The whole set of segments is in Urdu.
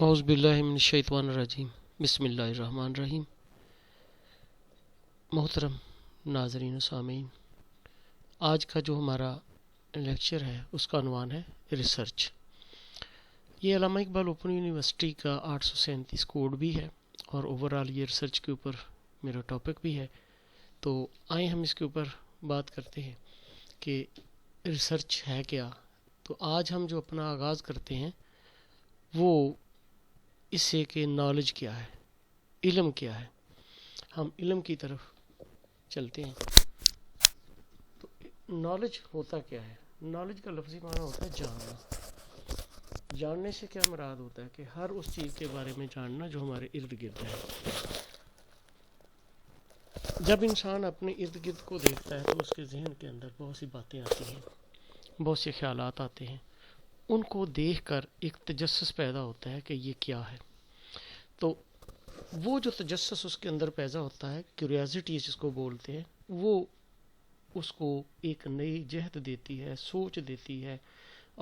اعوذ باللہ من الشیطان الرجیم بسم اللہ الرحمن الرحیم۔ محترم ناظرین و سامعین، آج کا جو ہمارا لیکچر ہے اس کا عنوان ہے ریسرچ۔ یہ علامہ اقبال اوپن یونیورسٹی کا 837 کوڈ بھی ہے اور اوورال یہ ریسرچ کے اوپر میرا ٹاپک بھی ہے، تو آئیں ہم اس کے اوپر بات کرتے ہیں کہ ریسرچ ہے کیا۔ تو آج ہم جو اپنا آغاز کرتے ہیں وہ اس سے کہ نالج کیا ہے، علم کیا ہے۔ ہم علم کی طرف چلتے ہیں۔ تو نالج ہوتا کیا ہے؟ نالج کا لفظی معنی ہوتا ہے جاننا۔ جاننے سے کیا مراد ہوتا ہے کہ ہر اس چیز کے بارے میں جاننا جو ہمارے ارد گرد ہے۔ جب انسان اپنے ارد گرد کو دیکھتا ہے تو اس کے ذہن کے اندر بہت سی باتیں آتی ہیں، بہت سے خیالات آتے ہیں۔ ان کو دیکھ کر ایک تجسس پیدا ہوتا ہے کہ یہ کیا ہے۔ تو وہ جو تجسس اس کے اندر پیدا ہوتا ہے، کیوریاسٹی جس کو بولتے ہیں، وہ اس کو ایک نئی جہت دیتی ہے، سوچ دیتی ہے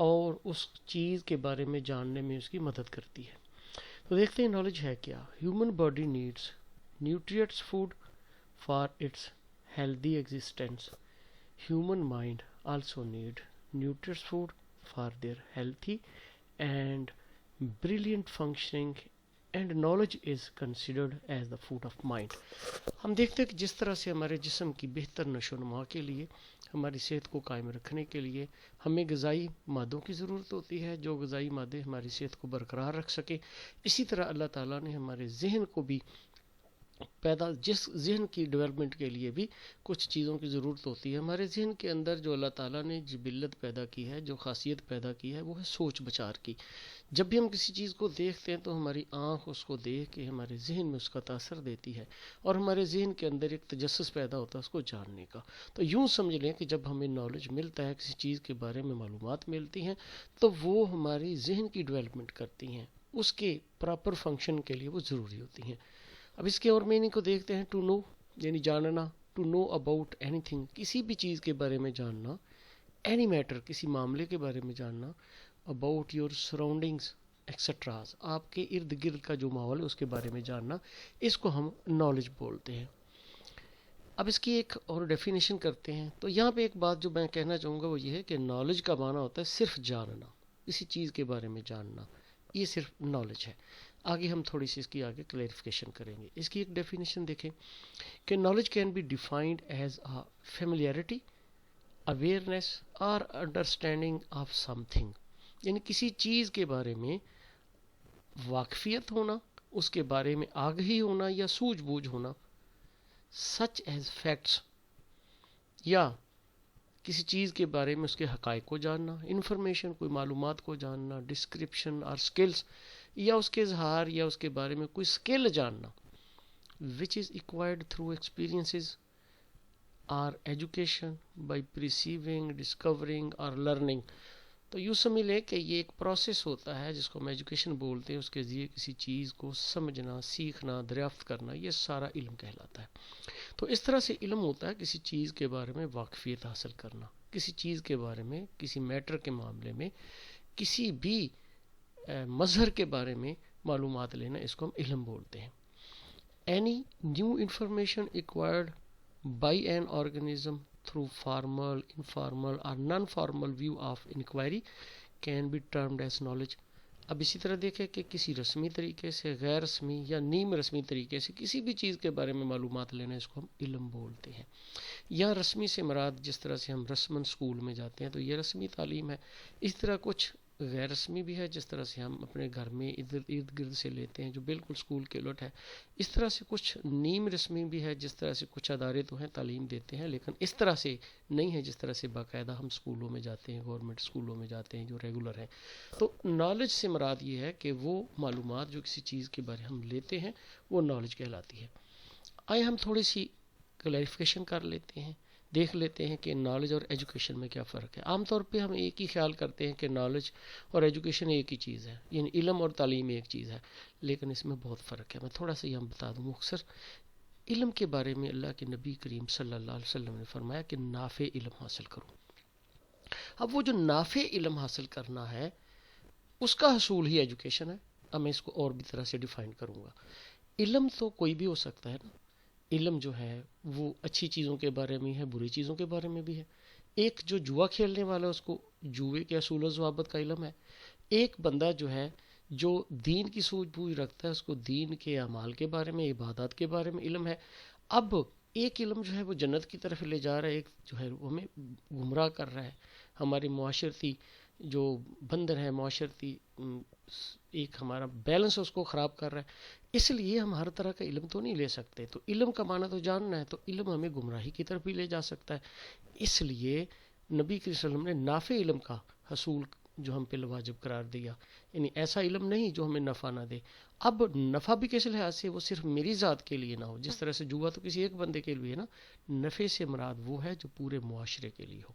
اور اس چیز کے بارے میں جاننے میں اس کی مدد کرتی ہے۔ تو دیکھتے ہیں نالج ہے کیا۔ Human body needs nutrients food for its healthy existence. Human mind also need nutrients food for their healthy and brilliant functioning and knowledge is considered as the food of mind۔ ہم دیکھتے ہیں کہ جس طرح سے ہمارے جسم کی بہتر نشو و نما کے لیے، ہماری صحت کو قائم رکھنے کے لیے ہمیں غذائی مادوں کی ضرورت ہوتی ہے، جو غذائی مادے ہماری صحت کو برقرار رکھ سکے، اسی طرح اللہ تعالیٰ نے ہمارے ذہن کو بھی جس ذہن کی ڈیولپمنٹ کے لیے بھی کچھ چیزوں کی ضرورت ہوتی ہے۔ ہمارے ذہن کے اندر جو اللہ تعالیٰ نے جبلت پیدا کی ہے، جو خاصیت پیدا کی ہے، وہ ہے سوچ بچار کی۔ جب بھی ہم کسی چیز کو دیکھتے ہیں تو ہماری آنکھ اس کو دیکھ کے ہمارے ذہن میں اس کا تاثر دیتی ہے اور ہمارے ذہن کے اندر ایک تجسس پیدا ہوتا ہے اس کو جاننے کا۔ تو یوں سمجھ لیں کہ جب ہمیں نالج ملتا ہے، کسی چیز کے بارے میں معلومات ملتی ہیں، تو وہ ہماری ذہن کی ڈیولپمنٹ کرتی ہیں، اس کے پراپر فنکشن کے لیے وہ ضروری ہوتی ہیں۔ اب اس کے اور میننگ کو دیکھتے ہیں۔ ٹو نو یعنی جاننا، to know about any thing کسی بھی چیز کے بارے میں جاننا، اینی میٹر کسی معاملے کے بارے میں جاننا، اباؤٹ یور سراؤنڈنگس ایکسٹراز آپ کے ارد گرد کا جو ماحول ہے اس کے بارے میں جاننا، اس کو ہم نالج بولتے ہیں۔ اب اس کی ایک اور ڈیفینیشن کرتے ہیں۔ تو یہاں پہ ایک بات جو میں کہنا چاہوں گا وہ یہ ہے کہ نالج کا معنی ہوتا ہے صرف جاننا، کسی چیز کے بارے میں جاننا، یہ صرف نالج ہے۔ آگے ہم تھوڑی سی اس کی آگے کلیریفیکیشن کریں گے۔ اس کی ایک ڈیفینیشن دیکھیں کہ knowledge can be defined as a familiarity, awareness اور انڈرسٹینڈنگ آف سم تھنگ، یعنی کسی چیز کے بارے میں واقفیت ہونا، اس کے بارے میں آگہی ہونا یا سوجھ بوجھ ہونا، سچ ایز فیکٹس، یا کسی چیز کے بارے میں اس کے حقائق کو جاننا، انفارمیشن کوئی معلومات کو جاننا، ڈسکرپشن اور سکلز، یا اس کے اظہار یا اس کے بارے میں کوئی سکل جاننا، which is acquired through experiences or education by perceiving, discovering اور learning۔ تو یوں سمجھ لیں کہ یہ ایک پروسیس ہوتا ہے جس کو ہم ایجوکیشن بولتے ہیں، اس کے ذریعے کسی چیز کو سمجھنا، سیکھنا، دریافت کرنا، یہ سارا علم کہلاتا ہے۔ تو اس طرح سے علم ہوتا ہے کسی چیز کے بارے میں واقفیت حاصل کرنا، کسی چیز کے بارے میں، کسی میٹر کے معاملے میں، کسی بھی مظہر کے بارے میں معلومات لینا، اس کو ہم علم بولتے ہیں۔ Any new information acquired by an organism through formal, informal or non-formal view of inquiry can be termed as knowledge۔ اب اسی طرح دیکھیں کہ کسی رسمی طریقے سے، غیر رسمی یا نیم رسمی طریقے سے کسی بھی چیز کے بارے میں معلومات لینا، اس کو ہم علم بولتے ہیں۔ یا رسمی سے مراد جس طرح سے ہم رسماً اسکول میں جاتے ہیں تو یہ رسمی تعلیم ہے۔ اس طرح کچھ غیر رسمی بھی ہے جس طرح سے ہم اپنے گھر میں ارد گرد سے لیتے ہیں، جو بالکل اسکول کے الٹ ہے۔ اس طرح سے کچھ نیم رسمی بھی ہے جس طرح سے کچھ ادارے تو ہیں تعلیم دیتے ہیں، لیکن اس طرح سے نہیں ہے جس طرح سے باقاعدہ ہم اسکولوں میں جاتے ہیں، گورنمنٹ اسکولوں میں جاتے ہیں جو ریگولر ہیں۔ تو نالج سے مراد یہ ہے کہ وہ معلومات جو کسی چیز کے بارے ہم لیتے ہیں وہ نالج کہلاتی ہے۔ آئے ہم تھوڑی سی کلیریفیکیشن کر لیتے ہیں، دیکھ لیتے ہیں کہ نالج اور ایجوکیشن میں کیا فرق ہے۔ عام طور پہ ہم ایک ہی خیال کرتے ہیں کہ نالج اور ایجوکیشن ایک ہی چیز ہے، یعنی علم اور تعلیم ایک چیز ہے، لیکن اس میں بہت فرق ہے۔ میں تھوڑا سا یہ بتا دوں مختصر۔ علم کے بارے میں اللہ کے نبی کریم صلی اللہ علیہ وسلم نے فرمایا کہ نافع علم حاصل کرو۔ اب وہ جو نافع علم حاصل کرنا ہے اس کا حصول ہی ایجوکیشن ہے۔ اب میں اس کو اور بھی طرح سے ڈیفائن کروں گا. علم تو کوئی بھی ہو سکتا ہے نا. علم جو ہے وہ اچھی چیزوں کے بارے میں ہے، بری چیزوں کے بارے میں بھی ہے. ایک جو جوا کھیلنے والا ہے اس کو جوئے کے اصول و ضوابط کا علم ہے. ایک بندہ جو ہے جو دین کی سوجھ بوجھ رکھتا ہے اس کو دین کے اعمال کے بارے میں، عبادات کے بارے میں علم ہے. اب ایک علم جو ہے وہ جنت کی طرف لے جا رہا ہے، ایک جو ہے وہ ہمیں گمراہ کر رہا ہے. ہماری معاشرتی جو بندر ہے، معاشرتی ایک ہمارا بیلنس ہے اس کو خراب کر رہا ہے. اس لیے ہم ہر طرح کا علم تو نہیں لے سکتے. تو علم کا معنی تو جاننا ہے، تو علم ہمیں گمراہی کی طرف بھی لے جا سکتا ہے. اس لیے نبی کریم صلی اللہ علیہ وسلم نے نافع علم کا حصول جو ہم پہ واجب قرار دیا، یعنی ایسا علم نہیں جو ہمیں نفع نہ دے. اب نفع بھی کس لحاظ سے، وہ صرف میری ذات کے لیے نہ ہو. جس طرح سے جوا تو کسی ایک بندے کے لیے نا، نفع سے مراد وہ ہے جو پورے معاشرے کے لیے ہو.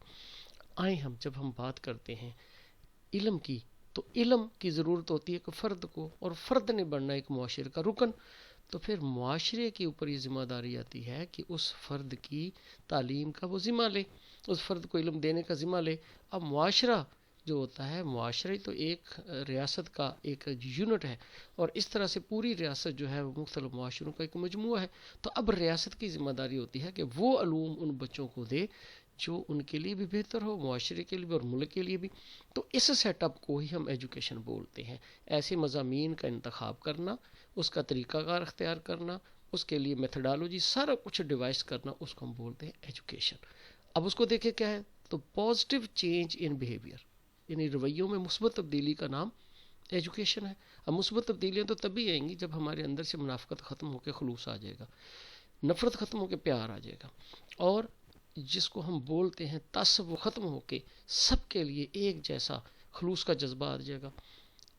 آئیں ہم جب ہم بات کرتے ہیں علم کی، تو علم کی ضرورت ہوتی ہے کہ فرد کو، اور فرد نے بننا ایک معاشرے کا رکن. تو پھر معاشرے کے اوپر یہ ذمہ داری آتی ہے کہ اس فرد کی تعلیم کا وہ ذمہ لے، اس فرد کو علم دینے کا ذمہ لے. اب معاشرہ جو ہوتا ہے، معاشرے تو ایک ریاست کا ایک یونٹ ہے، اور اس طرح سے پوری ریاست جو ہے وہ مختلف معاشروں کا ایک مجموعہ ہے. تو اب ریاست کی ذمہ داری ہوتی ہے کہ وہ علوم ان بچوں کو دے جو ان کے لیے بھی بہتر ہو، معاشرے کے لیے بھی اور ملک کے لیے بھی. تو اس سیٹ اپ کو ہی ہم ایجوکیشن بولتے ہیں. ایسے مضامین کا انتخاب کرنا، اس کا طریقہ کار اختیار کرنا، اس کے لیے میتھڈالوجی سارا کچھ ڈیوائس کرنا، اس کو ہم بولتے ہیں ایجوکیشن. اب اس کو دیکھیں کیا ہے، تو پازیٹیو چینج ان بیہیویئر، یعنی رویوں میں مثبت تبدیلی کا نام ایجوکیشن ہے. اب مثبت تبدیلیاں تو تبھی آئیں گی جب ہمارے اندر سے منافقت ختم ہو کے خلوص آ جائے گا، نفرت ختم ہو کے پیار آ جائے گا، اور جس کو ہم بولتے ہیں تعصب وہ ختم ہو کے سب کے لیے ایک جیسا خلوص کا جذبہ آ جائے گا.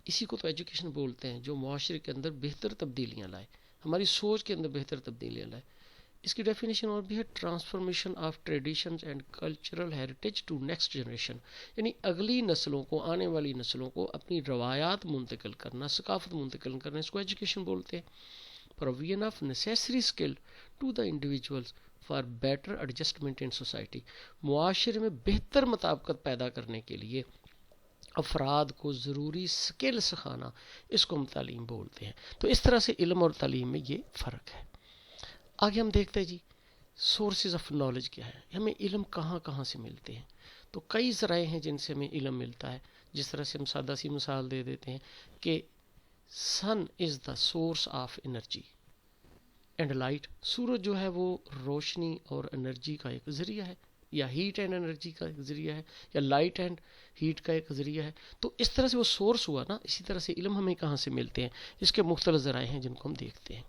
اسی کو تو ایجوکیشن بولتے ہیں، جو معاشرے کے اندر بہتر تبدیلیاں لائے، ہماری سوچ کے اندر بہتر تبدیلیاں لائے. اس کی ڈیفینیشن اور بھی ہے، transformation of traditions and cultural heritage to next generation, یعنی اگلی نسلوں کو، آنے والی نسلوں کو اپنی روایات منتقل کرنا، ثقافت منتقل کرنا، اس کو ایجوکیشن بولتے ہیں. Provision of necessary skill to the individuals for better adjustment in society, معاشرے میں بہتر مطابقت پیدا کرنے کے لیے افراد کو ضروری سکل سکھانا، اس کو ہم تعلیم بولتے ہیں. تو اس طرح سے علم اور تعلیم میں یہ فرق ہے. آگے ہم دیکھتے ہیں جی سورسز آف نالج کیا ہے، ہمیں علم کہاں کہاں سے ملتے ہیں. تو کئی ذرائع ہیں جن سے ہمیں علم ملتا ہے. جس طرح سے ہم سادہ سی مثال دے دیتے ہیں کہ sun is the source of energy and light, سورج جو ہے وہ روشنی اور انرجی کا ایک ذریعہ ہے، یا ہیٹ اینڈ انرجی کا ایک ذریعہ ہے، یا لائٹ اینڈ ہیٹ کا ایک ذریعہ ہے. تو اس طرح سے وہ سورس ہوا نا. اسی طرح سے علم ہمیں کہاں سے ملتے ہیں، اس کے مختلف ذرائع ہیں جن کو ہم دیکھتے ہیں.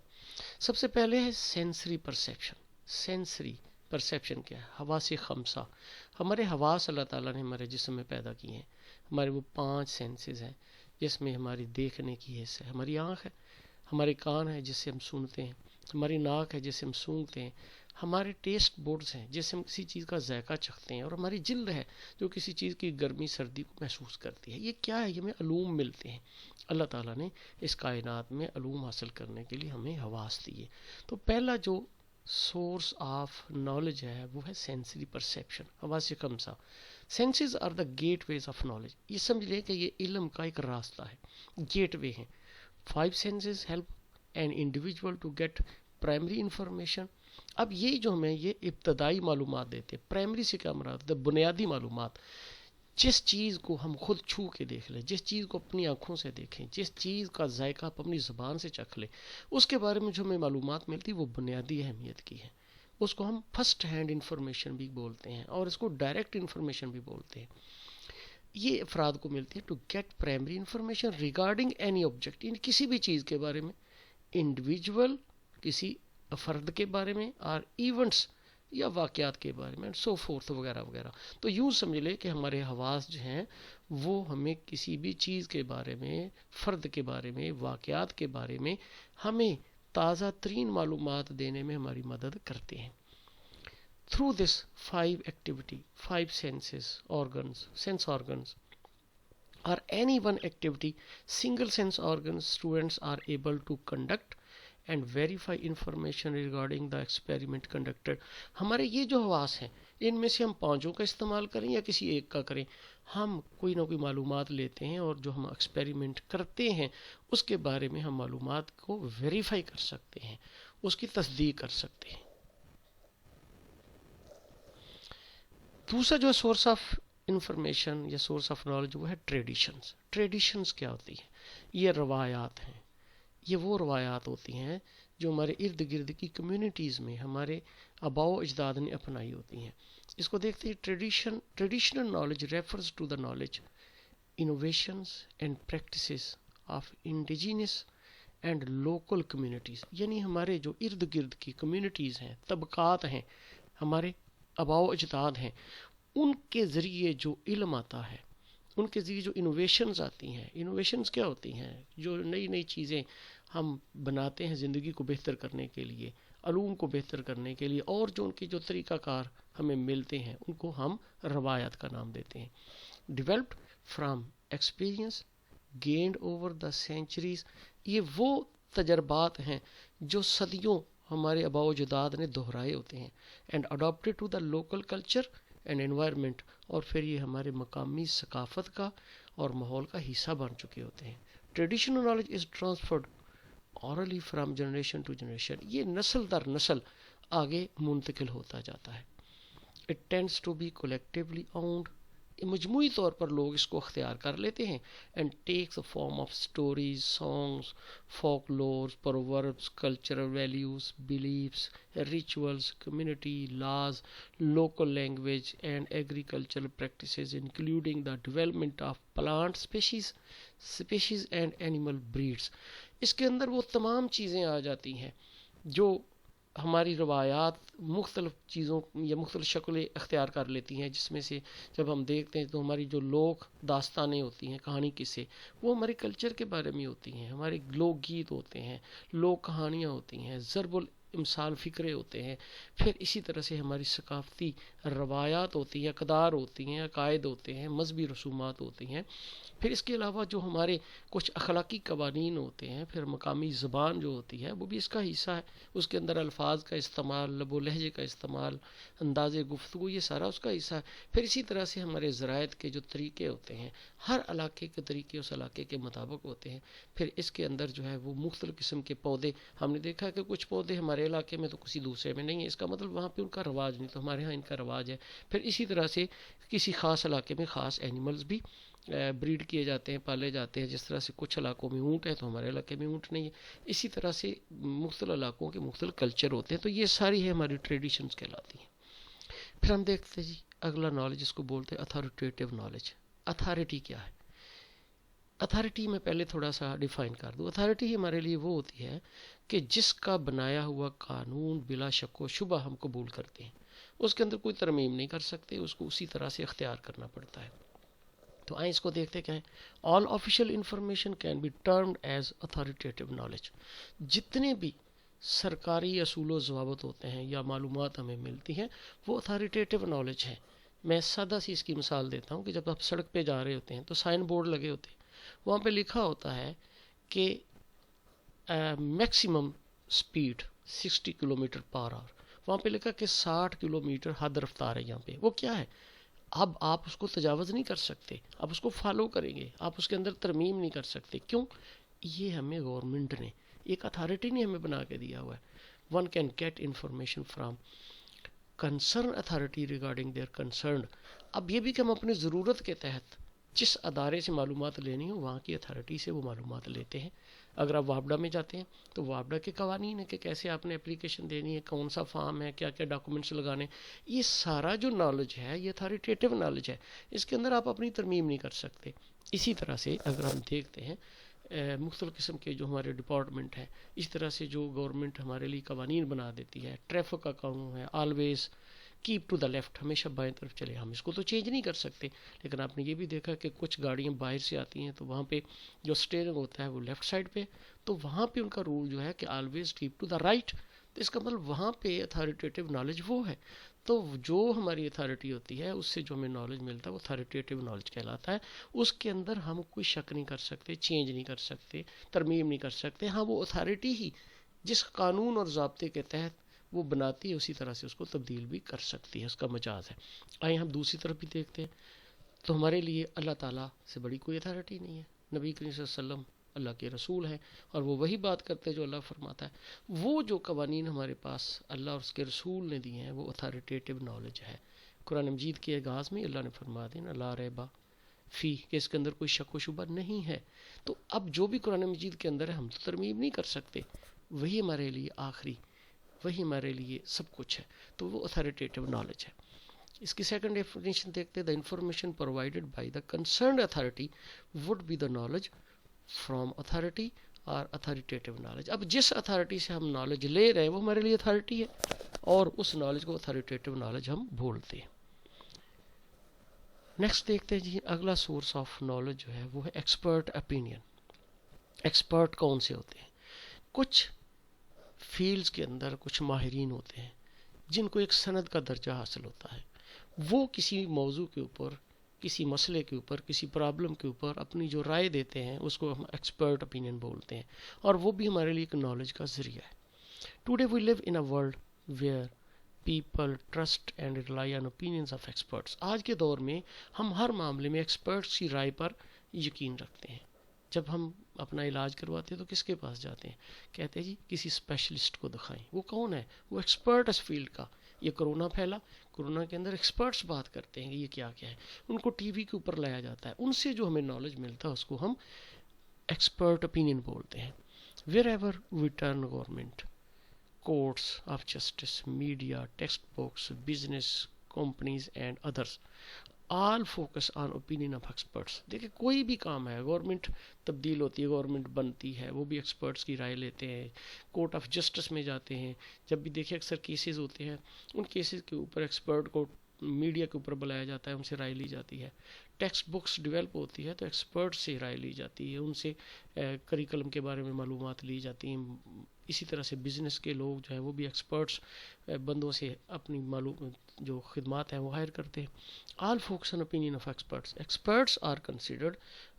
سب سے پہلے ہے سینسری پرسیپشن. سینسری پرسیپشن کیا ہے؟ حواس خمسہ. ہمارے حواس اللہ تعالیٰ نے ہمارے جسم میں پیدا کیے ہیں. ہمارے وہ 5 سینسز ہیں جس میں ہماری دیکھنے کی حص ہے، ہماری آنکھ ہے، ہمارے کان ہے جس سے ہم سنتے ہیں، ہماری ناک ہے جس سے ہم سونگھتے ہیں، ہمارے ٹیسٹ بورڈز ہیں جس سے ہم کسی چیز کا ذائقہ چکھتے ہیں، اور ہماری جلد ہے جو کسی چیز کی گرمی سردی کو محسوس کرتی ہے. یہ کیا ہے؟ یہ ہمیں علوم ملتے ہیں. اللہ تعالیٰ نے اس کائنات میں علوم حاصل کرنے کے لیے ہمیں حواس دیے. تو پہلا جو سورس آف نالج ہے وہ ہے سینسری پرسیپشن، حواس خمسہ. Senses are the gateways of knowledge. یہ سمجھ لیں کہ یہ علم کا ایک راستہ ہے، گیٹ وے ہیں. 5 senses help an individual to get primary information. اب یہ جو ہمیں یہ ابتدائی معلومات دیتے ہیں، پرائمری سے کیا مراد ہے؟ بنیادی معلومات. جس چیز کو ہم خود چھو کے دیکھ لیں، جس چیز کو اپنی آنکھوں سے دیکھیں، جس چیز کا ذائقہ آپ اپنی زبان سے چکھ لیں، اس کے بارے میں جو ہمیں معلومات ملتی وہ بنیادی اہمیت کی ہے. اس کو ہم فرسٹ ہینڈ انفارمیشن بھی بولتے ہیں، اور اس کو ڈائریکٹ انفارمیشن بھی بولتے ہیں. یہ افراد کو ملتی ہے to get primary information regarding any object, یعنی کسی بھی چیز کے بارے میں، انڈیویجول کسی فرد کے بارے میں، اور ایونٹس یا واقعات کے بارے میں، سو فورتھ وغیرہ وغیرہ. تو یوں سمجھ لے کہ ہمارے حواس جو ہیں وہ ہمیں کسی بھی چیز کے بارے میں، فرد کے بارے میں، واقعات کے بارے میں ہمیں تازہ ترین معلومات دینے میں ہماری مدد کرتے ہیں. Through this 5 activity, 5 senses, sense organs, or any one activity, single sense organs, students are able to conduct and verify information regarding the experiment conducted. ہمارے یہ جو حواس ہیں ان میں سے ہم پانچوں کا استعمال کریں یا کسی ایک کا کریں، ہم کوئی نہ کوئی معلومات لیتے ہیں اور جو ہم ایکسپیریمنٹ کرتے ہیں اس کے بارے میں ہم معلومات کو ویریفائی کر سکتے ہیں، اس کی تصدیق کر سکتے ہیں۔ دوسرا جو سورس آف انفارمیشن یا سورس آف نالج وہ ہے ٹریڈیشنز۔ ٹریڈیشنز کیا ہوتی ہیں؟ یہ روایات ہیں، یہ وہ روایات ہوتی ہیں جو ہمارے ارد گرد کی کمیونٹیز میں ہمارے آباء و اجداد نے اپنائی ہوتی ہیں۔ اس کو دیکھتے ہیں traditional knowledge refers to the knowledge innovations and practices of indigenous and local communities, یعنی ہمارے جو ارد گرد کی کمیونٹیز ہیں، طبقات ہیں، ہمارے آباء و اجداد ہیں، ان کے ذریعے جو علم آتا ہے، ان کے ذریعے جو انوویشنز آتی ہیں۔ انوویشنز کیا ہوتی ہیں؟ جو نئی نئی چیزیں ہم بناتے ہیں زندگی کو بہتر کرنے کے لیے، علوم کو بہتر کرنے کے لیے، اور جو ان کے جو طریقہ کار ہمیں ملتے ہیں ان کو ہم روایات کا نام دیتے ہیں۔ Developed from experience gained over the centuries, یہ وہ تجربات ہیں جو صدیوں ہمارے آباء و اجداد نے دہرائے ہوتے ہیں۔ And adapted to the local culture and environment, اور پھر یہ ہمارے مقامی ثقافت کا اور ماحول کا حصہ بن چکے ہوتے ہیں۔ Traditional knowledge is transferred orally from generation to generation, یہ نسل در نسل آگے منتقل ہوتا جاتا ہے۔ It tends to be collectively owned, مجموعی طور پر لوگ اس کو اختیار کر لیتے ہیں۔ And takes form of stories, songs, folk lores, proverbs, cultural values, beliefs, rituals, community laws, local language and agricultural practices including the development of plant species and animal breeds. اس کے اندر وہ تمام چیزیں آ جاتی ہیں جو ہماری روایات مختلف چیزوں یا مختلف شکلیں اختیار کر لیتی ہیں، جس میں سے جب ہم دیکھتے ہیں تو ہماری جو لوک داستانیں ہوتی ہیں، کہانی قصے، وہ ہمارے کلچر کے بارے میں ہوتی ہیں، ہمارے لوک گیت ہوتے ہیں، لوک کہانیاں ہوتی ہیں، ضرب الامثال فقرے ہوتے ہیں، پھر اسی طرح سے ہماری ثقافتی روایات ہوتی ہیں، اقدار ہوتی ہیں، عقائد ہوتے ہیں، مذہبی رسومات ہوتی ہیں، پھر اس کے علاوہ جو ہمارے کچھ اخلاقی قوانین ہوتے ہیں، پھر مقامی زبان جو ہوتی ہے وہ بھی اس کا حصہ ہے، اس کے اندر الفاظ کا استعمال، لب و لہجے کا استعمال، انداز گفتگو، یہ سارا اس کا حصہ ہے۔ پھر اسی طرح سے ہمارے زراعت کے جو طریقے ہوتے ہیں، ہر علاقے کے طریقے اس علاقے کے مطابق ہوتے ہیں۔ پھر اس کے اندر جو ہے وہ مختلف قسم کے پودے، ہم نے دیکھا کہ کچھ پودے ہمارے علاقے میں تو کسی دوسرے میں نہیں ہے، اس کا مطلب وہاں پہ ان کا رواج نہیں، تو ہمارے ہاں ان کا رواج ہے۔ پھر اسی طرح سے کسی خاص علاقے میں خاص اینیملز بھی بریڈ کیے جاتے ہیں، پالے جاتے ہیں، جس طرح سے کچھ علاقوں میں اونٹ ہے تو ہمارے علاقے میں اونٹ نہیں ہے، اسی طرح سے مختلف علاقوں کے مختلف کلچر ہوتے ہیں، تو یہ ساری ہے ہماری ٹریڈیشنز کہلاتی ہیں۔ پھر ہم دیکھتے ہیں جی اگلا نالج، اس کو بولتے ہیں اتھارٹیٹیو نالج۔ اتھارٹی کیا ہے؟ اتھارٹی میں پہلے تھوڑا سا ڈیفائن کر دوں۔ اتھارٹی ہمارے لیے وہ ہوتی ہے کہ جس کا بنایا ہوا قانون بلا شک و شبہ ہم قبول کرتے ہیں، اس کے اندر کوئی ترمیم نہیں کر سکتے، اس کو اسی طرح سے اختیار کرنا پڑتا ہے۔ تو آئیں اس کو دیکھتے کیا ہے۔ All official information can be termed as authoritative knowledge, جتنے بھی سرکاری اصول و ضوابط ہوتے ہیں یا معلومات ہمیں ملتی ہیں وہ اتھارٹیٹیو نالج ہیں۔ میں سادہ سی اس کی مثال دیتا ہوں کہ جب آپ سڑک پہ جا رہے ہوتے ہیں تو سائن بورڈ لگے ہوتے ہیں، وہاں پہ لکھا ہوتا ہے کہ میکسیمم سپیڈ 60 کلومیٹر پر آور، وہاں پہ لکھا کہ 60 کلومیٹر حد رفتار ہے یہاں پہ۔ وہ کیا ہے؟ اب آپ اس کو تجاوز نہیں کر سکتے، آپ اس کو فالو کریں گے، آپ اس کے اندر ترمیم نہیں کر سکتے۔ کیوں؟ یہ ہمیں گورنمنٹ نے، ایک اتھارٹی نے ہمیں بنا کے دیا ہوا ہے۔ One can get information from concern authority regarding their concerned. اب یہ بھی کہ ہم اپنی ضرورت کے تحت جس ادارے سے معلومات لینی ہو وہاں کی اتھارٹی سے وہ معلومات لیتے ہیں۔ اگر آپ وابڈا میں جاتے ہیں تو وابڈا کے قوانین ہیں کہ کیسے آپ نے اپلیکیشن دینی ہے، کون سا فارم ہے، کیا کیا ڈاکومنٹس لگانے، یہ سارا جو نالج ہے یہ اتھارٹیٹیو نالج ہے، اس کے اندر آپ اپنی ترمیم نہیں کر سکتے۔ اسی طرح سے اگر ہم دیکھتے ہیں مختلف قسم کے جو ہمارے ڈپارٹمنٹ ہیں، اس طرح سے جو گورنمنٹ ہمارے لیے قوانین بنا دیتی ہے، ٹریفک کا قانون ہے، always keep to the left, ہمیشہ بائیں طرف چلے، ہم اس کو تو چینج نہیں کر سکتے، لیکن آپ نے یہ بھی دیکھا کہ کچھ گاڑیاں باہر سے آتی ہیں تو وہاں پہ جو اسٹیئرنگ ہوتا ہے وہ لیفٹ سائڈ پہ، تو وہاں پہ ان کا رول جو ہے کہ always keep to the right, تو اس کا مطلب وہاں پہ اتھارٹیٹیو نالج وہ ہے۔ تو جو ہماری اتھارٹی ہوتی ہے اس سے جو ہمیں نالج ملتا ہے وہ اتھارٹیٹیو نالج کہلاتا ہے۔ اس کے اندر ہم کوئی شک نہیں کر سکتے، چینج نہیں کر سکتے، ترمیم نہیں کر سکتے۔ ہاں وہ اتھارٹی ہی جس قانون اور ضابطے کے تحت وہ بناتی ہے اسی طرح سے اس کو تبدیل بھی کر سکتی ہے، اس کا مجاز ہے۔ آئیں ہم دوسری طرف بھی دیکھتے ہیں، تو ہمارے لیے اللہ تعالیٰ سے بڑی کوئی اتھارٹی نہیں ہے۔ نبی کریم صلی اللہ علیہ وسلم اللہ کے رسول ہیں اور وہ وہی بات کرتے ہیں جو اللہ فرماتا ہے۔ وہ جو قوانین ہمارے پاس اللہ اور اس کے رسول نے دیے ہیں وہ اتھارٹیٹیو نالج ہے۔ قرآن مجید کے آغاز میں اللہ نے فرما دیا لا ریبا فی، کہ اس کے اندر کوئی شک و شبہ نہیں ہے۔ تو اب جو بھی قرآن مجید کے اندر ہے ہم تو ترمیم نہیں کر سکتے، وہی ہمارے لیے آخری، وہی ہمارے لیے سب کچھ ہے، تو وہ اتھارٹیٹیو نالج ہے۔ اس کی سیکنڈ ڈیفینیشن دیکھتے ہیں، the information provided by the concerned authority would be the knowledge from authority or authoritative knowledge. اب جس اتھارٹی سے ہم نالج لے رہے ہیں وہ ہمارے لیے اتھارٹی ہے، اور اس نالج کو اتھارٹیٹیو نالج ہم بولتے ہیں۔ نیکسٹ دیکھتے ہیں جی، اگلا سورس آف نالج جو ہے وہ ہے ایکسپرٹ اپینین۔ ایکسپرٹ کون سے ہوتے ہیں؟ کچھ فیلڈز کے اندر کچھ ماہرین ہوتے ہیں جن کو ایک سند کا درجہ حاصل ہوتا ہے، وہ کسی موضوع کے اوپر، کسی مسئلے کے اوپر، کسی پرابلم کے اوپر اپنی جو رائے دیتے ہیں اس کو ہم ایکسپرٹ اوپینین بولتے ہیں، اور وہ بھی ہمارے لیے ایک نالج کا ذریعہ ہے۔ Today we live in a world where people trust and rely on opinions of experts. آج کے دور میں ہم ہر معاملے میں ایکسپرٹس کی رائے پر یقین رکھتے ہیں۔ جب ہم اپنا علاج کرواتے ہیں تو کس کے پاس جاتے ہیں؟ کہتے ہیں جی کسی اسپیشلسٹ کو دکھائیں۔ وہ کون ہے؟ وہ ایکسپرٹ اس فیلڈ کا۔ یہ کرونا پھیلا، کرونا کے اندر ایکسپرٹس بات کرتے ہیں کہ یہ کیا کیا ہے، ان کو ٹی وی کے اوپر لایا جاتا ہے، ان سے جو ہمیں نالج ملتا ہے اس کو ہم ایکسپرٹ اوپینین بولتے ہیں۔ Wherever we turn, government, courts of justice, media, text books, business, companies and others all focus on opinion of experts. دیکھیں کوئی بھی کام ہے، گورنمنٹ تبدیل ہوتی ہے، گورنمنٹ بنتی ہے، وہ بھی ایکسپرٹس کی رائے لیتے ہیں۔ کورٹ آف جسٹس میں جاتے ہیں، جب بھی دیکھیں اکثر کیسز ہوتے ہیں، ان کیسز کے اوپر ایکسپرٹ کو میڈیا کے اوپر بلایا جاتا ہے، ان سے رائے لی جاتی ہے۔ ٹیکسٹ بکس ڈیولپ ہوتی ہے تو ایکسپرٹ سے رائے لی جاتی ہے، ان سے کریکلم کے بارے میں معلومات لی جاتی ہیں۔ اسی طرح سے بزنس کے لوگ جو ہیں وہ بھی ایکسپرٹس بندوں سے اپنی معلوم جو خدمات ہیں وہ ہائر کرتے ہیں۔ All focus on opinion of experts. Experts are considered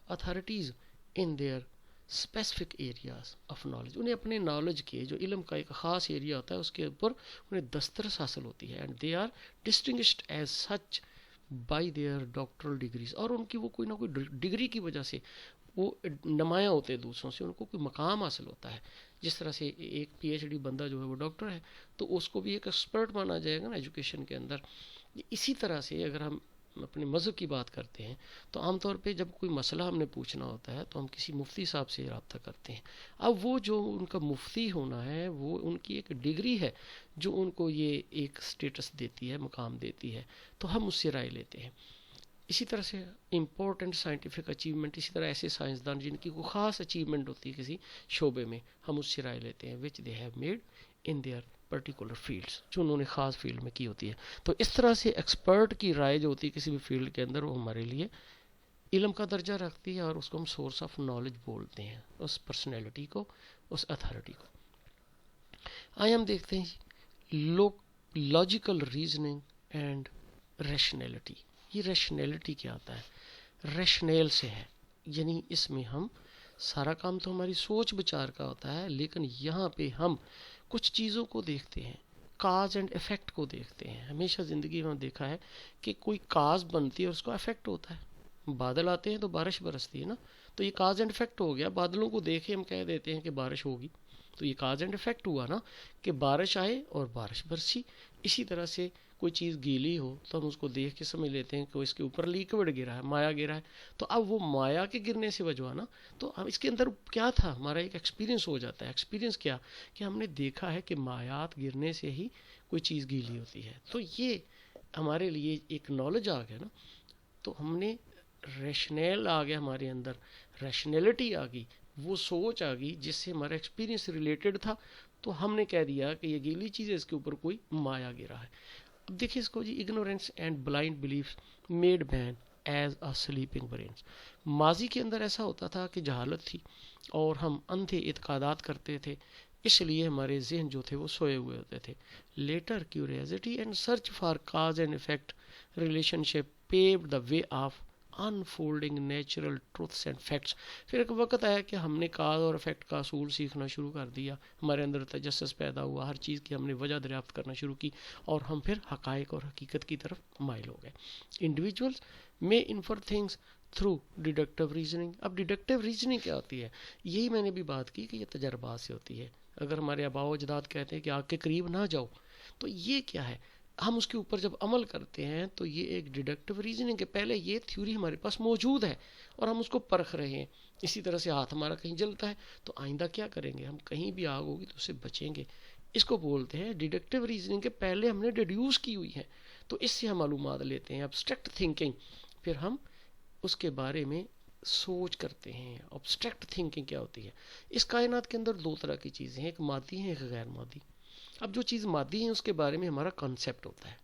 authorities in their specific areas of knowledge. انہیں اپنے نالج کے جو علم کا ایک خاص ایریا ہوتا ہے اس کے اوپر انہیں دسترس حاصل ہوتی ہے، and they are distinguished as such by their doctoral degrees, اور ان کی وہ کوئی نہ کوئی ڈگری کی وجہ سے وہ نمایاں ہوتے ہیں دوسروں سے، ان کو کوئی مقام حاصل ہوتا ہے۔ جس طرح سے ایک پی ایچ ڈی بندہ جو ہے وہ ڈاکٹر ہے تو اس کو بھی ایک ایکسپرٹ مانا جائے گا نا ایجوکیشن کے اندر۔ اسی طرح سے اگر ہم اپنے مذہب کی بات کرتے ہیں تو عام طور پہ جب کوئی مسئلہ ہم نے پوچھنا ہوتا ہے تو ہم کسی مفتی صاحب سے رابطہ کرتے ہیں۔ اب وہ جو ان کا مفتی ہونا ہے وہ ان کی ایک ڈگری ہے جو ان کو یہ ایک سٹیٹس دیتی ہے، مقام دیتی ہے، تو ہم اس سے رائے لیتے ہیں۔ اسی طرح سے امپورٹنٹ سائنٹیفک اچیومنٹ، اسی طرح ایسے سائنسدان جن کی کوئی خاص اچیومنٹ ہوتی ہے کسی شعبے میں، ہم اس سے رائے لیتے ہیں which they have made in their particular fields, جو انہوں نے خاص فیلڈ میں کی ہوتی ہے۔ تو اس طرح سے ایکسپرٹ کی رائے جو ہوتی ہے کسی بھی فیلڈ کے اندر وہ ہمارے لیے علم کا درجہ رکھتی ہے، اور اس کو ہم سورس آف نالج بولتے ہیں، اس پرسنالٹی کو، اس اتھارٹی کو۔ آئے ہم دیکھتے ہیں لاجیکل ریزننگ اینڈ ریشنیلٹی۔ یہ ریشنیلٹی کیا آتا ہے؟ ریشنیل سے ہے، یعنی اس میں ہم سارا کام تو ہماری سوچ بچار کا ہوتا ہے، لیکن یہاں پہ ہم کچھ چیزوں کو دیکھتے ہیں، کاز اینڈ افیکٹ کو دیکھتے ہیں۔ ہمیشہ زندگی میں دیکھا ہے کہ کوئی کاز بنتی ہے اور اس کو افیکٹ ہوتا ہے۔ بادل آتے ہیں تو بارش برستی ہے نا، تو یہ کاز اینڈ افیکٹ ہو گیا۔ بادلوں کو دیکھے ہم کہہ دیتے ہیں کہ بارش ہوگی، تو یہ کاز اینڈ افیکٹ ہوا نا کہ بارش آئے اور بارش برسی۔ اسی طرح سے کوئی چیز گیلی ہو تو ہم اس کو دیکھ کے سمجھ لیتے ہیں کہ اس کے اوپر لیکوڈ گرا ہے، مایا گرا ہے، تو اب وہ مایا کے گرنے سے وجہ نا، تو اب اس کے اندر کیا تھا، ہمارا ایک ایکسپیرینس ہو جاتا ہے۔ ایکسپیرینس کیا کہ ہم نے دیکھا ہے کہ مایات گرنے سے ہی کوئی چیز گیلی ہوتی ہے، تو یہ ہمارے لیے ایک نالج آ گیا نا۔ تو ہم نے ریشنیل آ گیا ہمارے اندر، ریشنیلٹی آ گئی، وہ سوچ آ گئی جس سے ہمارا ایکسپیرینس ریلیٹڈ تھا، تو ہم نے کہہ دیا کہ یہ گیلی چیز ہے، اس کے اوپر کوئی مایا گرا ہے۔ اب دیکھیں اس کو جی، ignorance and blind belief made men as a sleeping brains. ماضی کے اندر ایسا ہوتا تھا کہ جہالت تھی اور ہم اندھے اعتقادات کرتے تھے، اس لیے ہمارے ذہن جو تھے وہ سوئے ہوئے ہوتے تھے۔ Later curiosity and search for cause and effect relationship paved the way of unfolding natural truths and facts. پھر ایک وقت آیا کہ ہم نے کاز اور افیکٹ کا اصول سیکھنا شروع کر دیا, ہمارے اندر تجسس پیدا ہوا, ہر چیز کی ہم نے وجہ دریافت کرنا شروع کی, اور ہم پھر حقائق اور حقیقت کی طرف مائل ہو گئے. Individuals may infer things through deductive reasoning. اب deductive reasoning کیا ہوتی ہے؟ یہی میں نے بھی بات کی کہ یہ تجربات سے ہوتی ہے. اگر ہمارے آباء و اجداد کہتے ہیں کہ آگ کے قریب نہ جاؤ, تو یہ کیا ہے؟ ہم اس کے اوپر جب عمل کرتے ہیں تو یہ ایک ڈیڈکٹیو ریزننگ ہے. پہلے یہ تھیوری ہمارے پاس موجود ہے اور ہم اس کو پرکھ رہے ہیں. اسی طرح سے ہاتھ ہمارا کہیں جلتا ہے تو آئندہ کیا کریں گے؟ ہم کہیں بھی آگ ہوگی تو اس سے بچیں گے. اس کو بولتے ہیں ڈیڈکٹیو ریزننگ کے پہلے ہم نے ڈیڈیوس کی ہوئی ہے, تو اس سے ہم معلومات لیتے ہیں. ابسٹریکٹ تھنکنگ, پھر ہم اس کے بارے میں سوچ کرتے ہیں. ابسٹریکٹ تھنکنگ کیا ہوتی ہے؟ اس کائنات کے اندر دو طرح کی چیزیں ہیں, ایک مادی ہیں, ایک غیر مادی. اب جو چیز مادی ہے اس کے بارے میں ہمارا کانسیپٹ ہوتا ہے.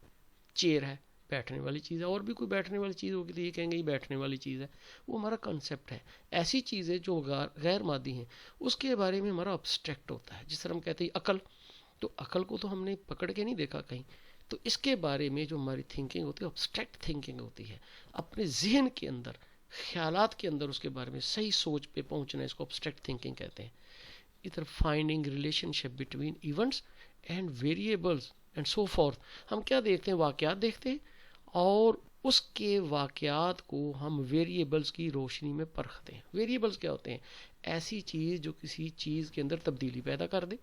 چیئر ہے, بیٹھنے والی چیز ہے, اور بھی کوئی بیٹھنے والی چیز ہوگی تو یہ کہیں گے یہ بیٹھنے والی چیز ہے, وہ ہمارا کانسیپٹ ہے. ایسی چیزیں جو غیر مادی ہیں اس کے بارے میں ہمارا ابسٹریکٹ ہوتا ہے. جس طرح ہم کہتے ہیں عقل, تو عقل کو تو ہم نے پکڑ کے نہیں دیکھا کہیں, تو اس کے بارے میں جو ہماری تھنکنگ ہوتی ہے ابسٹریکٹ تھنکنگ ہوتی ہے. اپنے ذہن کے اندر, خیالات کے اندر اس کے بارے میں صحیح سوچ پہ پہنچنا, اس کو ابسٹریکٹ تھنکنگ کہتے ہیں. ادھر finding relation ship between events and variables and so forth. ہم کیا دیکھتے ہیں؟ واقعات دیکھتے ہیں, اور اس کے واقعات کو ہم ویریبلز کی روشنی میں پرکھتے ہیں. ویریبلز کیا ہوتے ہیں؟ ایسی چیز جو کسی چیز کے اندر تبدیلی پیدا کر دے.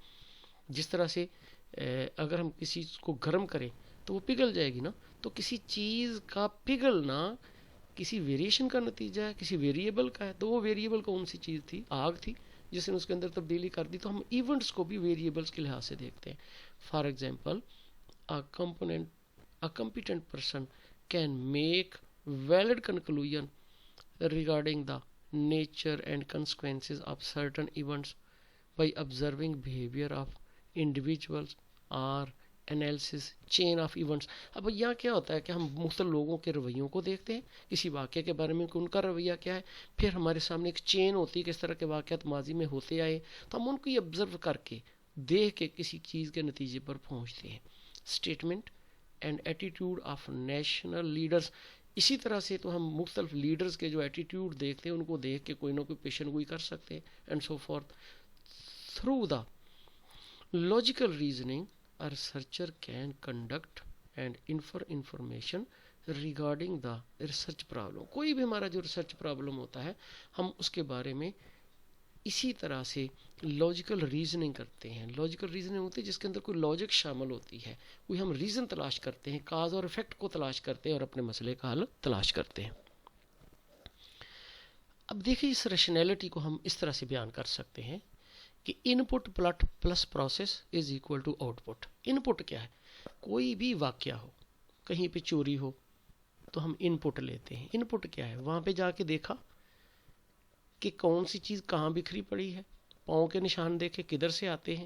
جس طرح سے اگر ہم کسی چیز کو گرم کریں تو وہ پگھل جائے گی نا, تو کسی چیز کا پگھلنا کسی ویریشن کا نتیجہ ہے, کسی ویریبل کا ہے. تو وہ ویریبل کون سی چیز تھی؟ آگ تھی, جس نے اس کے اندر تبدیلی کر دی. تو ہم ایونٹس کو بھی ویریبلس کے لحاظ سے دیکھتے ہیں. For example, a competent person can make valid conclusion regarding the nature and consequences of certain events by observing behavior of individuals or analysis chain of events. اب یہاں کیا ہوتا ہے کہ ہم مختلف لوگوں کے رویوں کو دیکھتے ہیں, کسی واقعے کے بارے میں کہ ان کا رویہ کیا ہے, پھر ہمارے سامنے ایک چین ہوتی ہے کہ اس طرح کے واقعات ماضی میں ہوتے آئے, تو ہم ان کو یہ آبزرو کر کے دیکھ کے کسی چیز کے نتیجے پر پہنچتے ہیں. Statement and attitude of national leaders. اسی طرح سے تو ہم مختلف لیڈرز کے جو ایٹیٹیوڈ دیکھتے ہیں ان کو دیکھ کے کوئی نہ کوئی پیشن گوئی کر سکتے ہیں, and so forth. Through the logical reasoning, a researcher can conduct and infer information regarding the research problem. کوئی بھی ہمارا جو ریسرچ پرابلم ہوتا ہے ہم اس کے بارے میں اسی طرح سے لاجیکل ریزننگ کرتے ہیں. لاجیکل ریزننگ ہوتی ہے جس کے اندر کوئی لاجک شامل ہوتی ہے, کوئی ہم ریزن تلاش کرتے ہیں, کاز اور افیکٹ کو تلاش کرتے ہیں اور اپنے مسئلے کا حل تلاش کرتے ہیں. اب دیکھیں اس ریشنیلٹی کو ہم اس طرح سے بیان کر سکتے ہیں کہ input plus process is equal to output. Input کیا ہے؟ کوئی بھی واقعہ ہو, کہیں پہ چوری ہو تو ہم ان پٹ لیتے ہیں. ان پٹ کیا ہے؟ وہاں پہ جا کے دیکھا کہ کون سی چیز کہاں بکھری پڑی ہے, پاؤں کے نشان دیکھے کدھر سے آتے ہیں.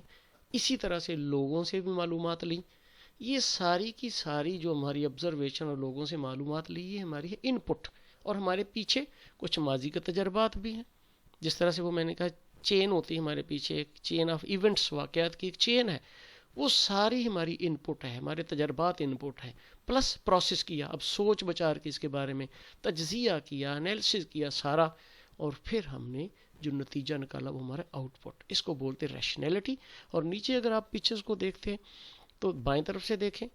اسی طرح سے لوگوں سے بھی معلومات لیں. یہ ساری کی ساری جو ہماری آبزرویشن اور لوگوں سے معلومات لی, یہ ہماری ہے ان پٹ. اور ہمارے پیچھے کچھ ماضی کے تجربات بھی ہیں. جس طرح سے وہ میں نے کہا چین ہوتی ہے ہمارے پیچھے, ایک چین آف ایونٹس, واقعات کی ایک چین ہے, وہ ساری ہماری ان پٹ ہے, ہمارے تجربات ان پٹ ہیں. پلس پروسیس کیا, اب سوچ بچار کے اس کے بارے میں تجزیہ کیا, انالیسس کیا سارا, اور پھر ہم نے جو نتیجہ نکالا وہ ہمارا آؤٹ پٹ. اس کو بولتے ریشنیلٹی. اور نیچے اگر آپ پکچرز کو دیکھتے ہیں تو بائیں طرف سے دیکھیں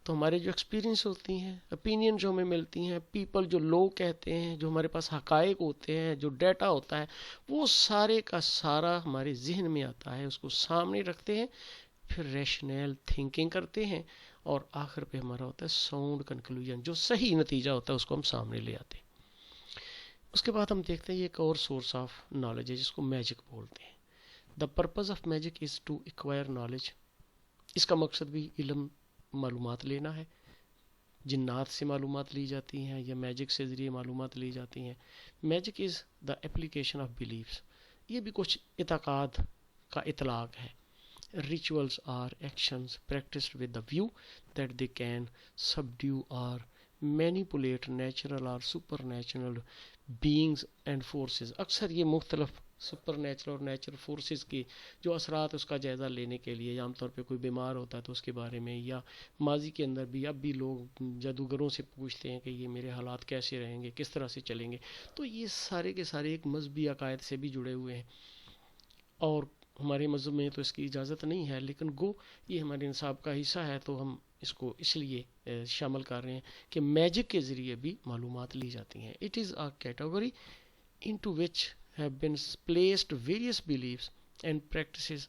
تو ہمارے جو ایکسپیرینس ہوتی ہیں, اپینین جو ہمیں ملتی ہیں, پیپل جو لوگ کہتے ہیں, جو ہمارے پاس حقائق ہوتے ہیں, جو ڈیٹا ہوتا ہے, وہ سارے کا سارا ہمارے ذہن میں آتا ہے, اس کو سامنے رکھتے ہیں, پھر ریشنل تھنکنگ کرتے ہیں, اور آخر پہ ہمارا ہوتا ہے ساؤنڈ کنکلوژن, جو صحیح نتیجہ ہوتا ہے اس کو ہم سامنے لے آتے ہیں. اس کے بعد ہم دیکھتے ہیں یہ ایک اور سورس آف نالج ہے جس کو میجک بولتے ہیں. The purpose of magic is to acquire knowledge. اس کا مقصد بھی علم, معلومات لینا ہے. جنات سے معلومات لی جاتی ہیں یا میجک سے ذریعے معلومات لی جاتی ہیں. Magic is the application of beliefs. یہ بھی کچھ اعتقاد کا اطلاق ہے. Rituals are actions practiced with the view that they can subdue or manipulate natural or supernatural beings and forces. اکثر یہ مختلف سپر نیچرل اور نیچرل فورسز کی جو اثرات اس کا جائزہ لینے کے لیے، عام طور پہ کوئی بیمار ہوتا ہے تو اس کے بارے میں، یا ماضی کے اندر بھی اب بھی لوگ جادوگروں سے پوچھتے ہیں کہ یہ میرے حالات کیسے رہیں گے، کس طرح سے چلیں گے. تو یہ سارے کے سارے ایک مذہبی عقائد سے بھی جڑے ہوئے ہیں، اور ہمارے مذہب میں تو اس کی اجازت نہیں ہے، لیکن گو یہ ہمارے نصاب کا حصہ ہے تو ہم اس کو اس لیے شامل کر رہے ہیں کہ میجک کے ذریعے بھی معلومات لی جاتی ہیں. It is a category into which have been placed various beliefs and practices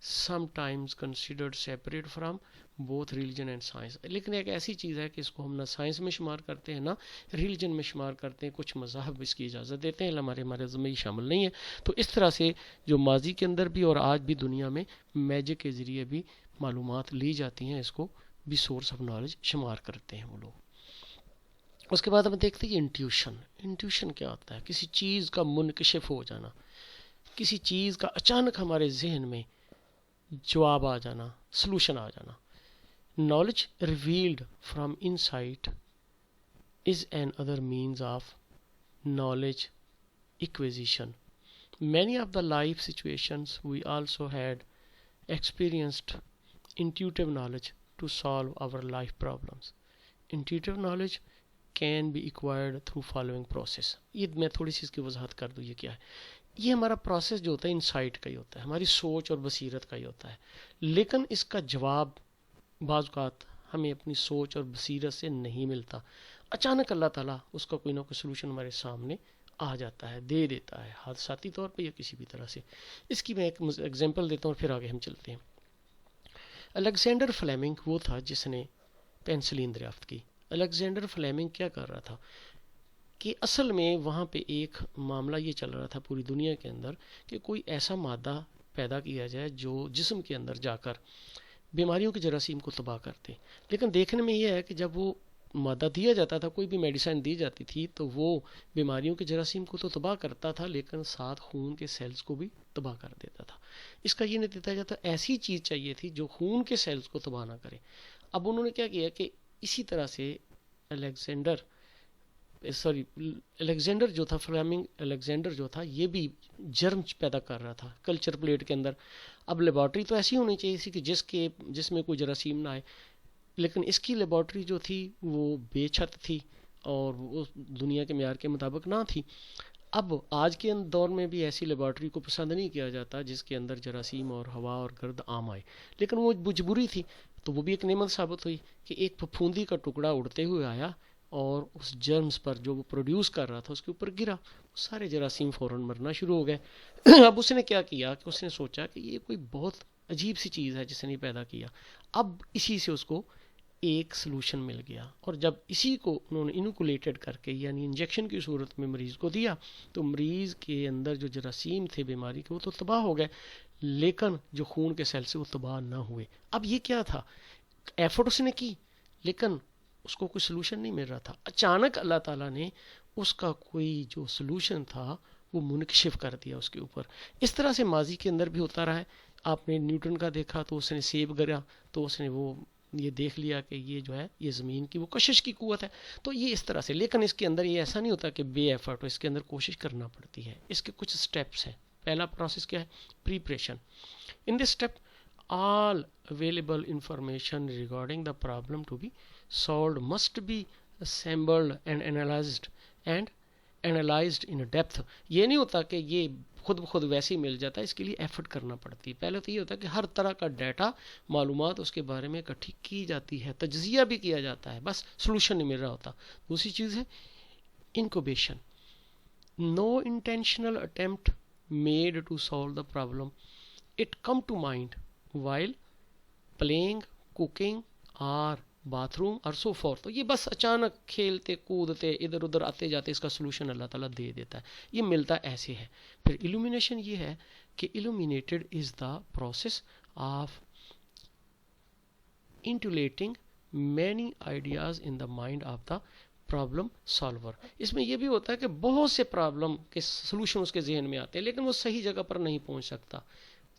sometimes considered separate from both religion and science. لیکن ایک ایسی چیز ہے کہ اس کو ہم نہ سائنس میں شمار کرتے ہیں نہ ریلیجن میں شمار کرتے ہیں. کچھ مذاہب اس کی اجازت دیتے ہیں، ہمارے میں یہ شامل نہیں ہے. تو اس طرح سے جو ماضی کے اندر بھی اور آج بھی دنیا میں میجک کے ذریعے بھی معلومات لی جاتی ہیں، اس کو بھی سورس آف نالج شمار کرتے ہیں وہ لوگ. اس کے بعد ہم دیکھتے ہیں انٹیوشن. انٹیوشن کیا ہوتا ہے؟ کسی چیز کا منکشف ہو جانا، کسی چیز کا اچانک ہمارے ذہن میں جواب آ جانا، سلوشن آ جانا. Knowledge revealed from insight is another means of knowledge acquisition. Many of the life situations we also had experienced intuitive knowledge to solve our life problems. Intuitive knowledge can be acquired through following process. یہ میں تھوڑی سی اس کی وضاحت کر دوں یہ کیا ہے. یہ ہمارا پروسیس جو ہوتا ہے انسائٹ کا ہی ہوتا ہے، ہماری سوچ اور بصیرت کا ہی ہوتا ہے، لیکن اس کا جواب بعض اوقات ہمیں اپنی سوچ اور بصیرت سے نہیں ملتا. اچانک اللہ تعالیٰ اس کا کوئی نہ کوئی سلوشن ہمارے سامنے آ جاتا ہے، دے دیتا ہے، حادثاتی طور پہ یا کسی بھی طرح سے. اس کی میں ایک ایگزامپل دیتا ہوں اور پھر آگے ہم چلتے ہیں. الیگزینڈر فلیمنگ وہ تھا جس نے پینسلین دریافت کی. الیگزینڈر فلیمنگ کیا کر رہا تھا کہ اصل میں وہاں پہ ایک معاملہ یہ چل رہا تھا پوری دنیا کے اندر کہ کوئی ایسا مادہ پیدا کیا جائے جو جسم کے اندر جا کر بیماریوں کے جراثیم کو تباہ کرتے. لیکن دیکھنے میں یہ ہے کہ جب وہ مادہ دیا جاتا تھا، کوئی بھی میڈیسن دی جاتی تھی، تو وہ بیماریوں کے جراثیم کو تو تباہ کرتا تھا لیکن ساتھ خون کے سیلز کو بھی تباہ کر دیتا تھا. اس کا یہ نتیجہ جاتا ایسی چیز چاہیے تھی جو خون کے سیلز کو تباہ نہ کرے. اب انہوں نے کیا کیا کہ اسی طرح سے الیگزینڈر جو تھا، فلیمنگ الیگزینڈر جو تھا، یہ بھی جرم پیدا کر رہا تھا کلچر پلیٹ کے اندر. اب لیبارٹری تو ایسی ہونی چاہیے تھی کہ جس میں کوئی جراثیم نہ آئے، لیکن اس کی لیبارٹری جو تھی وہ بے چھت تھی اور وہ دنیا کے معیار کے مطابق نہ تھی. اب آج کے دور میں بھی ایسی لیبارٹری کو پسند نہیں کیا جاتا جس کے اندر جراثیم اور ہوا اور گرد عام آئے، لیکن وہ مجبوری تھی. تو وہ بھی ایک نعمت ثابت ہوئی کہ ایک پھپھوندی کا ٹکڑا اڑتے ہوئے آیا اور اس جرمز پر جو وہ پروڈیوس کر رہا تھا اس کے اوپر گرا، سارے جراثیم فوراً مرنا شروع ہو گئے. اب اس نے کیا کیا کہ اس نے سوچا کہ یہ کوئی بہت عجیب سی چیز ہے جس نے پیدا کیا. اب اسی سے اس کو ایک سلوشن مل گیا، اور جب اسی کو انہوں نے انوکولیٹڈ کر کے یعنی انجیکشن کی صورت میں مریض کو دیا تو مریض کے اندر جو جراثیم تھے بیماری کے وہ تو تباہ ہو گئے، لیکن جو خون کے سیل سے وہ تباہ نہ ہوئے. اب یہ کیا تھا؟ ایفرٹ اس نے کی لیکن اس کو کوئی سلوشن نہیں مل رہا تھا. اچانک اللہ تعالیٰ نے اس کا کوئی جو سلوشن تھا وہ منکشف کر دیا اس کے اوپر. اس طرح سے ماضی کے اندر بھی ہوتا رہا ہے. آپ نے نیوٹن کا دیکھا تو اس نے سیب گرا تو اس نے وہ یہ دیکھ لیا کہ یہ جو ہے یہ زمین کی وہ کشش کی قوت ہے. تو یہ اس طرح سے، لیکن اس کے اندر یہ ایسا نہیں ہوتا کہ بے ایفرٹ ہو، اس کے اندر کوشش کرنا پڑتی ہے. اس کے کچھ سٹیپس ہیں. پہلا پروسیس کیا ہے؟ Preparation. In this step all available information regarding the problem to be solved must be assembled and analyzed in depth. یہ نہیں ہوتا کہ یہ خود بخود ویسے ہی مل جاتا ہے، اس کے لیے ایفرٹ کرنا پڑتی ہے. پہلے تو یہ ہوتا ہے کہ ہر طرح کا ڈیٹا، معلومات اس کے بارے میں اکٹھی کی جاتی ہے، تجزیہ بھی کیا جاتا ہے، بس سلوشن نہیں مل رہا ہوتا. دوسری چیز ہے incubation. No intentional attempt made to solve the problem. It come to mind while playing, cooking or bathroom or so forth. تو یہ بس اچانک کھیلتے کودتے ادھر ادھر آتے جاتے اس کا سلوشن اللہ تعالیٰ دے دیتا ہے. یہ ملتا ایسے ہے. پھر illumination یہ ہے کہ illuminated is the process of intuiting many ideas in the mind of the problem solver. اس میں یہ بھی ہوتا ہے کہ بہت سے پرابلم کے سلوشن اس کے ذہن میں آتے ہیں لیکن وہ صحیح جگہ پر نہیں پہنچ سکتا.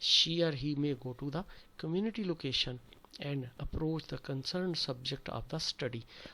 She or he may go to the community location and approach the concerned subject of the study.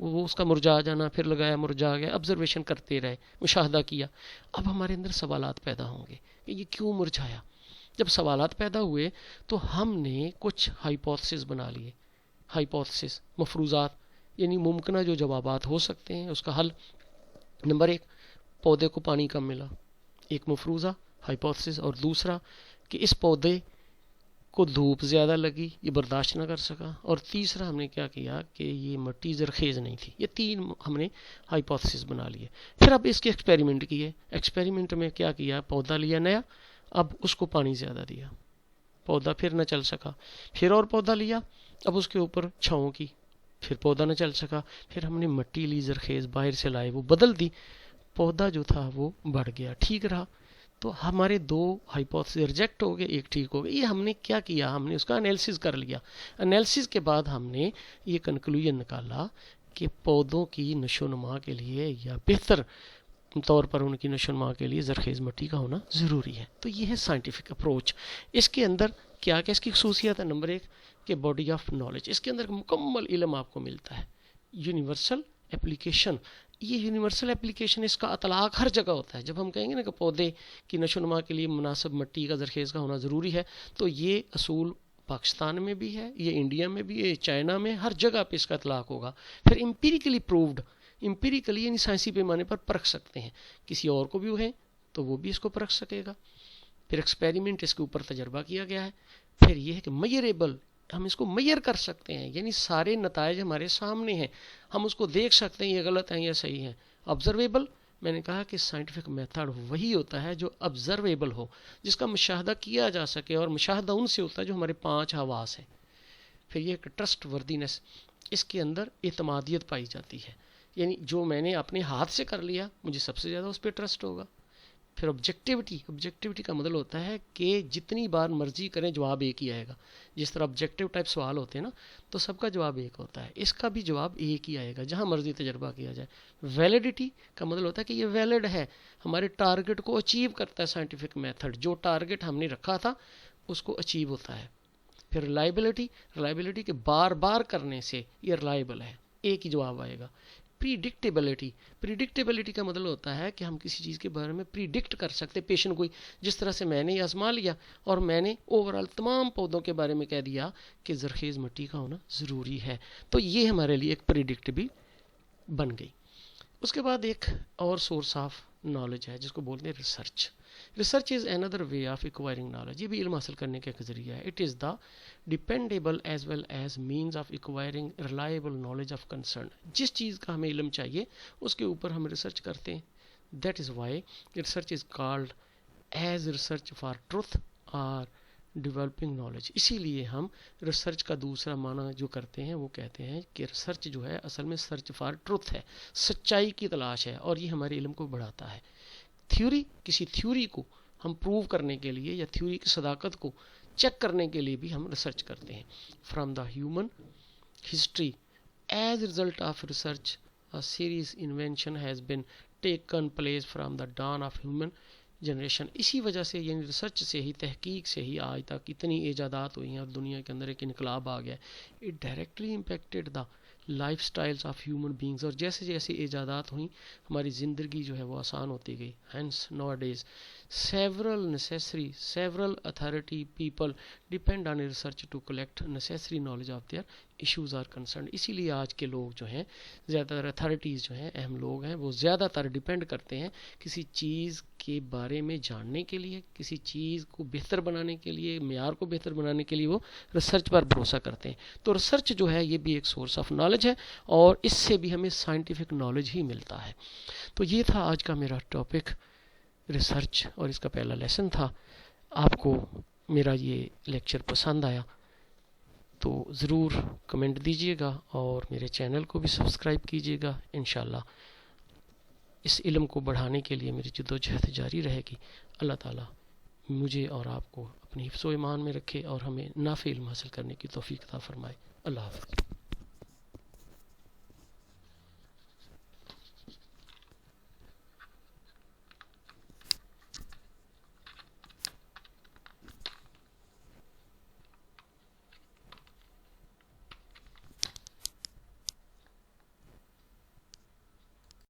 وہ اس کا مرجا جانا، پھر لگایا مرجا گیا، آبزرویشن کرتے رہے، مشاہدہ کیا. اب ہمارے اندر سوالات پیدا ہوں گے کہ یہ کیوں مرجھایا. جب سوالات پیدا ہوئے تو ہم نے کچھ ہائپوتھسز بنا لیے. ہائپوتھسز مفروضات، یعنی ممکنہ جو جوابات ہو سکتے ہیں اس کا حل. نمبر 1، پودے کو پانی کم ملا، ایک مفروضہ ہائپوتھسز. اور دوسرا کہ اس پودے کو دھوپ زیادہ لگی، یہ برداشت نہ کر سکا. اور تیسرا ہم نے کیا کیا کہ یہ مٹی زرخیز نہیں تھی. یہ 3 ہم نے ہائپوتھسز بنا لیے. پھر اب اس کے ایکسپیریمنٹ کیے. ایکسپیریمنٹ میں کیا کیا، پودا لیا نیا، اب اس کو پانی زیادہ دیا، پودا پھر نہ چل سکا. پھر اور پودا لیا، اب اس کے اوپر چھاؤں کی، پھر پودا نہ چل سکا. پھر ہم نے مٹی لی زرخیز باہر سے لائے، وہ بدل دی، پودا جو تھا وہ بڑھ گیا، ٹھیک رہا. تو ہمارے 2 ہائپوتھسز ریجیکٹ ہو گئے، ایک ٹھیک ہو گیا. یہ ہم نے کیا کیا، ہم نے اس کا انالیسس کر لیا. انالیسس کے بعد ہم نے یہ کنکلوژن نکالا کہ پودوں کی نشو و نما کے لیے یا بہتر طور پر ان کی نشو و نما کے لیے زرخیز مٹی کا ہونا ضروری ہے. تو یہ ہے سائنٹیفک اپروچ. اس کے اندر کیا کیا اس کی خصوصیت ہے. نمبر 1 کہ باڈی آف نالج، اس کے اندر مکمل علم آپ کو ملتا ہے. یونیورسل اپلیکیشن، یہ یونیورسل اپلیکیشن اس کا اطلاق ہر جگہ ہوتا ہے. جب ہم کہیں گے نا کہ پودے کی نشو و نما کے لیے مناسب مٹی کا زرخیز کا ہونا ضروری ہے، تو یہ اصول پاکستان میں بھی ہے، یہ انڈیا میں بھی ہے، چائنا میں، ہر جگہ پہ اس کا اطلاق ہوگا. پھر امپیریکلی پرووڈ، امپیریکلی یعنی سائنسی پیمانے پر پرکھ سکتے ہیں. کسی اور کو بھی ہے تو وہ بھی اس کو پرکھ سکے گا. پھر ایکسپیریمنٹ، اس کے اوپر تجربہ کیا گیا ہے. پھر یہ ہے کہ میئریبل، ہم اس کو میئر کر سکتے ہیں، یعنی سارے نتائج ہمارے سامنے ہیں، ہم اس کو دیکھ سکتے ہیں یہ غلط ہیں یا صحیح ہیں. آبزرویبل، میں نے کہا کہ سائنٹیفک میتھڈ وہی ہوتا ہے جو آبزرویبل ہو، جس کا مشاہدہ کیا جا سکے، اور مشاہدہ ان سے ہوتا ہے جو ہمارے 5 حواس ہیں. پھر یہ کہ ٹرسٹ وردینس، اس کے اندر اعتمادیت پائی جاتی ہے، یعنی جو میں نے اپنے ہاتھ سے کر لیا مجھے سب سے زیادہ اس پہ ٹرسٹ ہوگا. پھر آبجیکٹیوٹی، آبجیکٹیوٹی کا مطلب ہوتا ہے کہ جتنی بار مرضی کریں جواب ایک ہی آئے گا. جس طرح آبجیکٹیو ٹائپ سوال ہوتے ہیں نا، تو سب کا جواب ایک ہوتا ہے، اس کا بھی جواب ایک ہی آئے گا جہاں مرضی تجربہ کیا جائے. ویلڈیٹی کا مطلب ہوتا ہے کہ یہ ویلڈ ہے، ہمارے ٹارگٹ کو اچیو کرتا ہے سائنٹیفک میتھڈ، جو ٹارگٹ ہم نے رکھا تھا اس کو اچیو ہوتا ہے. پھر ریلائبلٹی، ریلائبلٹی کے بار بار کرنے سے یہ ریلائبل ہے، ایک ہی جواب آئے گا. پریڈکٹیبلٹی، پریڈکٹیبلٹی کا مطلب ہوتا ہے کہ ہم کسی چیز کے بارے میں پریڈکٹ کر سکتے، پیشن گوئی. جس طرح سے میں نے آزما لیا اور میں نے اوورال تمام پودوں کے بارے میں کہہ دیا کہ زرخیز مٹی کا ہونا ضروری ہے، تو یہ ہمارے لیے ایک پریڈکٹ بھی بن گئی. اس کے بعد ایک اور سورس آف نالج ہے جس کو بولتے ہیں research. Research is another way of acquiring knowledge, یہ بھی علم حاصل کرنے کا ایک ذریعہ ہے. It is the dependable as well as means of acquiring reliable knowledge of concern. جس چیز کا ہمیں علم چاہیے اس کے اوپر ہم ریسرچ کرتے ہیں. That is why research is called as research for truth اور ڈیولپنگ نالج. اسی لیے ہم ریسرچ کا دوسرا معنی جو کرتے ہیں وہ کہتے ہیں کہ ریسرچ جو ہے اصل میں سرچ فار ٹروتھ ہے، سچائی کی تلاش ہے، اور یہ ہمارے علم کو بڑھاتا ہے. تھیوری، کسی تھیوری کو ہم پروو کرنے کے لیے یا تھیوری کی صداقت کو چیک کرنے کے لیے بھی ہم ریسرچ کرتے ہیں. From the human history as result of research a serious invention has been taken place from the dawn of human generation. اسی وجہ سے یعنی ریسرچ سے ہی، تحقیق سے ہی آج تک اتنی ایجادات ہوئی ہیں اور دنیا کے اندر ایک انقلاب آ گیا. It directly impacted the life styles of human beings, اور جیسے جیسے ایجادات ہوئیں ہماری زندگی جو ہے وہ آسان ہوتی گئی. Hence know days several authority people depend on research to collect necessary knowledge of their issues are concerned. اسی لیے آج کے لوگ جو ہیں، زیادہ تر اتھارٹیز جو ہیں، اہم لوگ ہیں، وہ زیادہ تر ڈیپینڈ کرتے ہیں کسی چیز کے بارے میں جاننے کے لیے، کسی چیز کو بہتر بنانے کے لیے، معیار کو بہتر بنانے کے لیے وہ ریسرچ پر بھروسہ کرتے ہیں. تو ریسرچ جو ہے یہ بھی ایک سورس آف نالج ہے، اور اس سے بھی ہمیں سائنٹیفک نالج ہی ملتا ہے. تو یہ تھا آج کا میرا ٹاپک، ریسرچ، اور اس کا پہلا لیسن تھا. آپ کو میرا یہ لیکچر پسند آیا تو ضرور کمنٹ دیجیے گا، اور میرے چینل کو بھی سبسکرائب کیجیے گا. انشاءاللہ اس علم کو بڑھانے کے لیے میری جدوجہد جاری رہے گی. اللہ تعالیٰ مجھے اور آپ کو اپنی حفظ و ایمان میں رکھے اور ہمیں نافع علم حاصل کرنے کی توفیق عطا فرمائے. اللہ حافظ.